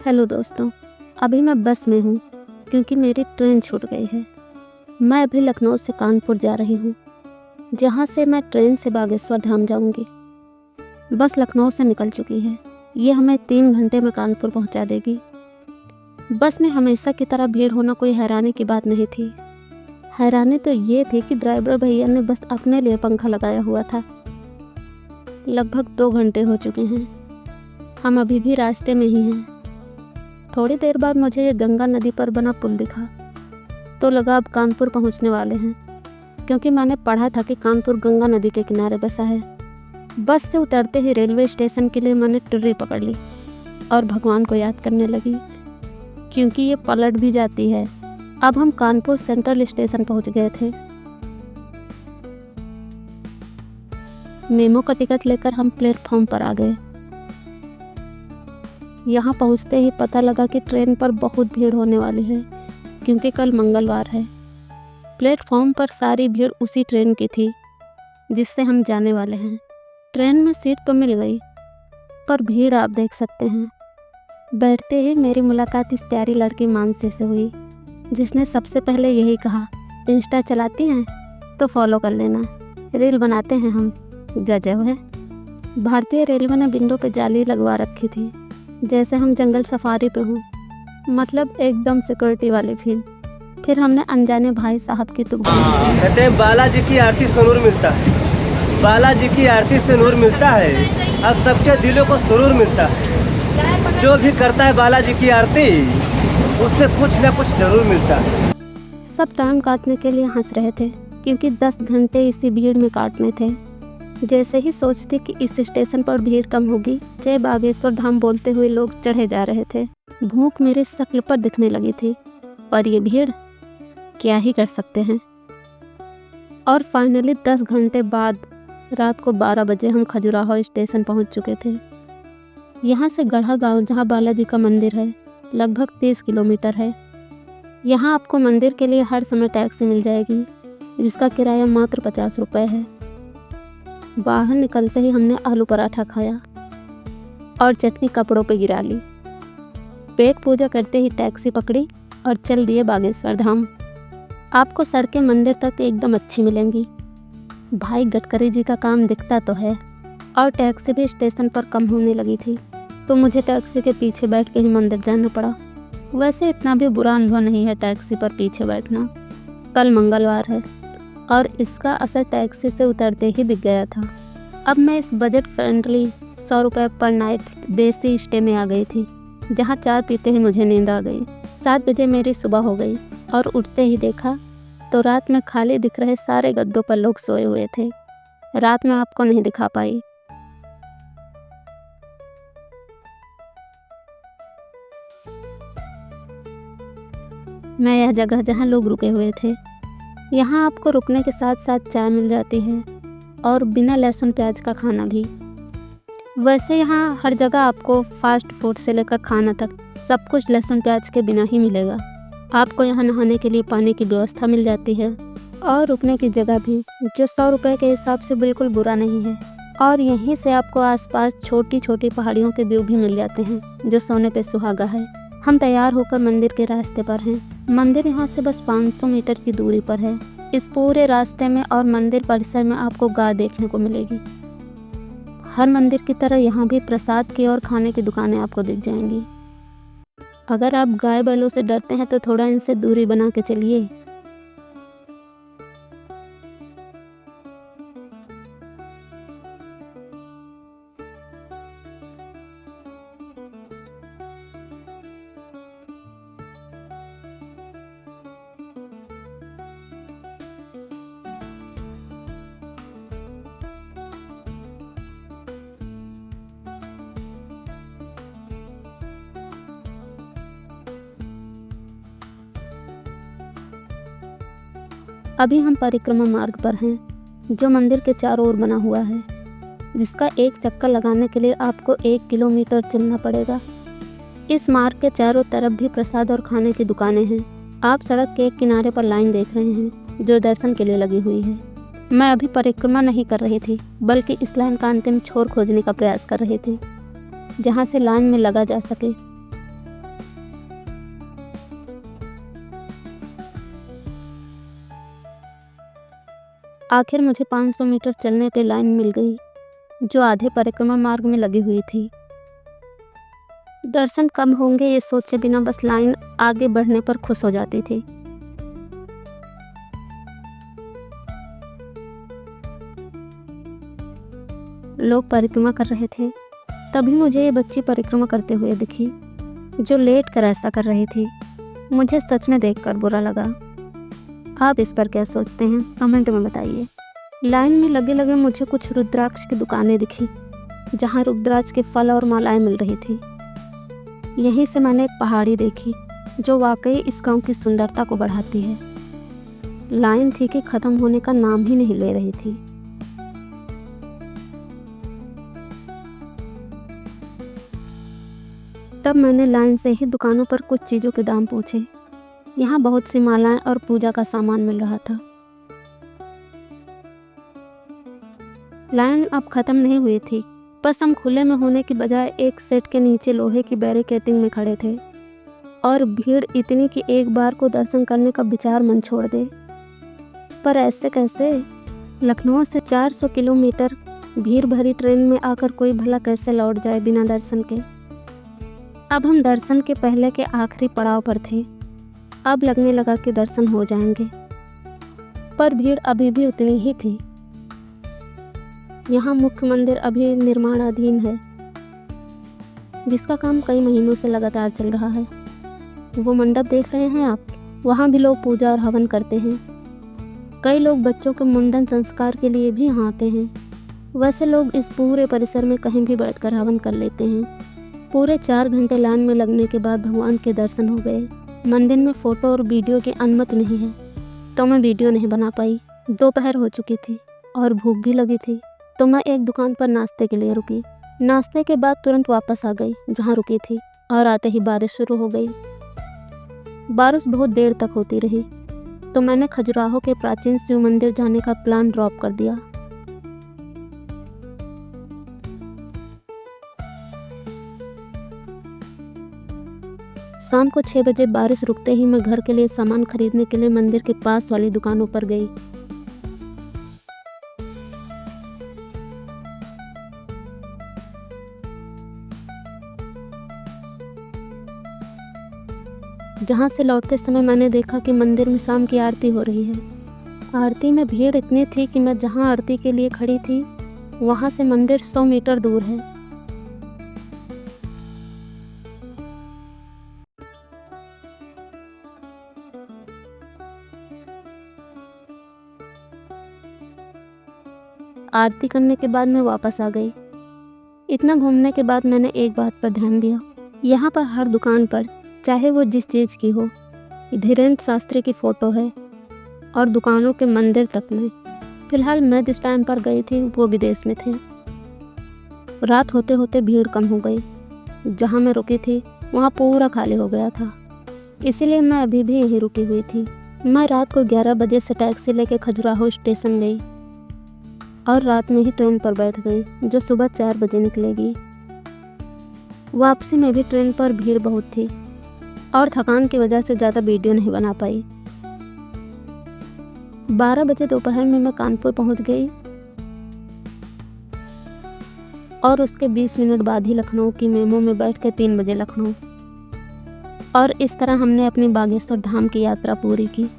Hello दोस्तों, अभी मैं बस में हूँ क्योंकि मेरी ट्रेन छूट गई है। मैं अभी लखनऊ से कानपुर जा रही हूँ, जहाँ से मैं ट्रेन से बागेश्वर धाम जाऊँगी। बस लखनऊ से निकल चुकी है। ये हमें 3 घंटे में कानपुर पहुँचा देगी। बस में हमेशा की तरह भीड़ होना कोई हैरानी की बात नहीं थी। हैरानी तो ये थी कि ड्राइवर भैया ने बस अपने लिए पंखा लगाया हुआ था। लगभग 2 घंटे हो चुके हैं। हम अभी भी रास्ते में ही हैं। थोड़ी देर बाद मुझे ये गंगा नदी पर बना पुल दिखा तो लगा अब कानपुर पहुंचने वाले हैं, क्योंकि मैंने पढ़ा था कि कानपुर गंगा नदी के किनारे बसा है। बस से उतरते ही रेलवे स्टेशन के लिए मैंने ट्रेन पकड़ ली और भगवान को याद करने लगी, क्योंकि ये पलट भी जाती है। अब हम कानपुर सेंट्रल स्टेशन पहुंच गए थे। मेमो का टिकट लेकर हम प्लेटफॉर्म पर आ गए। यहाँ पहुँचते ही पता लगा कि ट्रेन पर बहुत भीड़ होने वाली है, क्योंकि कल मंगलवार है। प्लेटफॉर्म पर सारी भीड़ उसी ट्रेन की थी जिससे हम जाने वाले हैं। ट्रेन में सीट तो मिल गई, पर भीड़ आप देख सकते हैं। बैठते ही मेरी मुलाकात इस प्यारी लड़की मानसी से हुई, जिसने सबसे पहले यही कहा, इंस्टा चलाती हैं तो फॉलो कर लेना, रील बनाते हैं हम। गजब है। भारतीय रेलवे ने विंडो पे जाली लगवा रखी थी, जैसे हम जंगल सफारी पे हों, मतलब एकदम सिक्योरिटी वाली फील। फिर हमने अनजाने भाई साहब की तुगवानी सुनी। कहते हैं बालाजी की आरती से नूर मिलता है, बालाजी की आरती से नूर मिलता है, अब सबके दिलों को सुरूर मिलता है। जो भी करता है बालाजी की आरती, उससे कुछ ना कुछ जरूर मिलता है। सब टाइम काटने के लिए हंस रहे थे, क्योंकि 10 घंटे इसी भीड़ में काटने थे। जैसे ही सोचते कि इस स्टेशन पर भीड़ कम होगी, जय बागेश्वर धाम बोलते हुए लोग चढ़े जा रहे थे। भूख मेरी शक्ल पर दिखने लगी थी, पर ये भीड़, क्या ही कर सकते हैं। और फाइनली 10 घंटे बाद रात को 12 बजे हम खजुराहो स्टेशन पहुंच चुके थे। यहाँ से गढ़ा गांव, जहाँ बालाजी का मंदिर है, लगभग 30 किलोमीटर है। यहाँ आपको मंदिर के लिए हर समय टैक्सी मिल जाएगी, जिसका किराया मात्र 50 रुपये है। बाहर निकलते ही हमने आलू पराठा खाया और चटनी कपड़ों पे गिरा ली। पेट पूजा करते ही टैक्सी पकड़ी और चल दिए बागेश्वर धाम। आपको सड़कें मंदिर तक एकदम अच्छी मिलेंगी। भाई गडकरी जी का काम दिखता तो है। और टैक्सी भी स्टेशन पर कम होने लगी थी, तो मुझे टैक्सी के पीछे बैठ के ही मंदिर जाना पड़ा। वैसे इतना भी बुरा अनुभव नहीं है टैक्सी पर पीछे बैठना। कल मंगलवार है और इसका असर टैक्सी से उतरते ही दिख गया था। अब मैं इस बजट फ्रेंडली 100 रुपये पर नाइट देसी स्टे में आ गई थी, जहाँ चाय पीते ही मुझे नींद आ गई। 7 बजे मेरी सुबह हो गई और उठते ही देखा तो रात में खाली दिख रहे सारे गद्दों पर लोग सोए हुए थे। रात में आपको नहीं दिखा पाई। मैं यह जगह जहाँ लोग रुके हुए थे, यहाँ आपको रुकने के साथ साथ चाय मिल जाती है और बिना लहसुन प्याज का खाना भी। वैसे यहाँ हर जगह आपको फास्ट फूड से लेकर खाना तक सब कुछ लहसुन प्याज के बिना ही मिलेगा। आपको यहाँ नहाने के लिए पानी की व्यवस्था मिल जाती है और रुकने की जगह भी, जो 100 रुपये के हिसाब से बिल्कुल बुरा नहीं है। और यहीं से आपको आसपास छोटी छोटी पहाड़ियों के व्यू भी मिल जाते हैं, जो सोने पे सुहागा है। हम तैयार होकर मंदिर के रास्ते पर हैं। मंदिर यहाँ से बस 500 मीटर की दूरी पर है। इस पूरे रास्ते में और मंदिर परिसर में आपको गाय देखने को मिलेगी। हर मंदिर की तरह यहाँ भी प्रसाद की और खाने की दुकानें आपको दिख जाएंगी। अगर आप गाय बैलों से डरते हैं तो थोड़ा इनसे दूरी बना के चलिए। अभी हम परिक्रमा मार्ग पर हैं, जो मंदिर के चारों ओर बना हुआ है, जिसका एक चक्कर लगाने के लिए आपको 1 किलोमीटर चलना पड़ेगा। इस मार्ग के चारों तरफ भी प्रसाद और खाने की दुकानें हैं। आप सड़क के एक किनारे पर लाइन देख रहे हैं, जो दर्शन के लिए लगी हुई है। मैं अभी परिक्रमा नहीं कर रही थी, बल्कि इस लाइन का अंतिम छोर खोजने का प्रयास कर रही थी, जहाँ से लाइन में लगा जा सके। आखिर मुझे 500 मीटर चलने पे लाइन मिल गई, जो आधे परिक्रमा मार्ग में लगी हुई थी। दर्शन कब होंगे ये सोचे बिना बस लाइन आगे बढ़ने पर खुश हो जाती थी। लोग परिक्रमा कर रहे थे, तभी मुझे ये बच्ची परिक्रमा करते हुए दिखी, जो लेट कर ऐसा कर रही थी। मुझे सच में देखकर बुरा लगा। आप इस पर क्या सोचते हैं, कमेंट में बताइए। लाइन में लगे लगे मुझे कुछ रुद्राक्ष की दुकानें दिखी, जहाँ रुद्राक्ष के फल और मालाएं मिल रही थी। यहीं से मैंने एक पहाड़ी देखी, जो वाकई इस गांव की सुंदरता को बढ़ाती है। लाइन थी कि ख़त्म होने का नाम ही नहीं ले रही थी। तब मैंने लाइन से ही दुकानों पर कुछ चीज़ों के दाम पूछे। यहाँ बहुत सी मालाएं और पूजा का सामान मिल रहा था। लाइन अब ख़त्म नहीं हुई थी, बस हम खुले में होने की बजाय एक सेट के नीचे लोहे की बैरिकेडिंग में खड़े थे, और भीड़ इतनी कि एक बार को दर्शन करने का विचार मन छोड़ दे। पर ऐसे कैसे? लखनऊ से 400 किलोमीटर भीड़ भरी ट्रेन में आकर कोई भला कैसे लौट जाए बिना दर्शन के? अब हम दर्शन के पहले के आखिरी पड़ाव पर थे। अब लगने लगा कि दर्शन हो जाएंगे, पर भीड़ अभी भी उतनी ही थी। यहाँ मुख्य मंदिर अभी निर्माणाधीन है, जिसका काम कई महीनों से लगातार चल रहा है। वो मंडप देख रहे हैं आप, वहाँ भी लोग पूजा और हवन करते हैं। कई लोग बच्चों के मुंडन संस्कार के लिए भी यहाँ आते हैं। वैसे लोग इस पूरे परिसर में कहीं भी बैठकर हवन कर लेते हैं। पूरे 4 घंटे लाइन में लगने के बाद भगवान के दर्शन हो गए। मंदिर में फ़ोटो और वीडियो की अनुमति नहीं है, तो मैं वीडियो नहीं बना पाई। दोपहर हो चुकी थी और भूख भी लगी थी, तो मैं एक दुकान पर नाश्ते के लिए रुकी। नाश्ते के बाद तुरंत वापस आ गई जहाँ रुकी थी, और आते ही बारिश शुरू हो गई। बारिश बहुत देर तक होती रही, तो मैंने खजुराहो के प्राचीन शिव मंदिर जाने का प्लान ड्रॉप कर दिया। शाम को 6 बजे बारिश रुकते ही मैं घर के लिए सामान खरीदने के लिए मंदिर के पास वाली दुकानों पर गई। जहाँ से लौटते समय मैंने देखा कि मंदिर में शाम की आरती हो रही है। आरती में भीड़ इतनी थी कि मैं जहाँ आरती के लिए खड़ी थी, वहाँ से मंदिर 100 मीटर दूर है। आरती करने के बाद मैं वापस आ गई। इतना घूमने के बाद मैंने एक बात पर ध्यान दिया। यहाँ पर हर दुकान पर, चाहे वो जिस चीज़ की हो, धीरेन्द्र शास्त्री की फ़ोटो है, और दुकानों के मंदिर तक में। फिलहाल मैं जिस टाइम पर गई थी वो विदेश में थे। रात होते होते भीड़ कम हो गई। जहाँ मैं रुकी थी वहाँ पूरा खाली हो गया था, इसीलिए मैं अभी भी यहीं रुकी हुई थी। मैं रात को 11 बजे से टैक्सी लेके खजुराहो स्टेशन गई और रात में ही ट्रेन पर बैठ गई, जो सुबह 4 बजे निकलेगी। वापसी में भी ट्रेन पर भीड़ बहुत थी, और थकान की वजह से ज़्यादा वीडियो नहीं बना पाई। 12 बजे दोपहर में मैं कानपुर पहुंच गई, और उसके 20 मिनट बाद ही लखनऊ की मेमो में बैठ के 3 बजे लखनऊ। और इस तरह हमने अपनी बागेश्वर धाम की यात्रा पूरी की।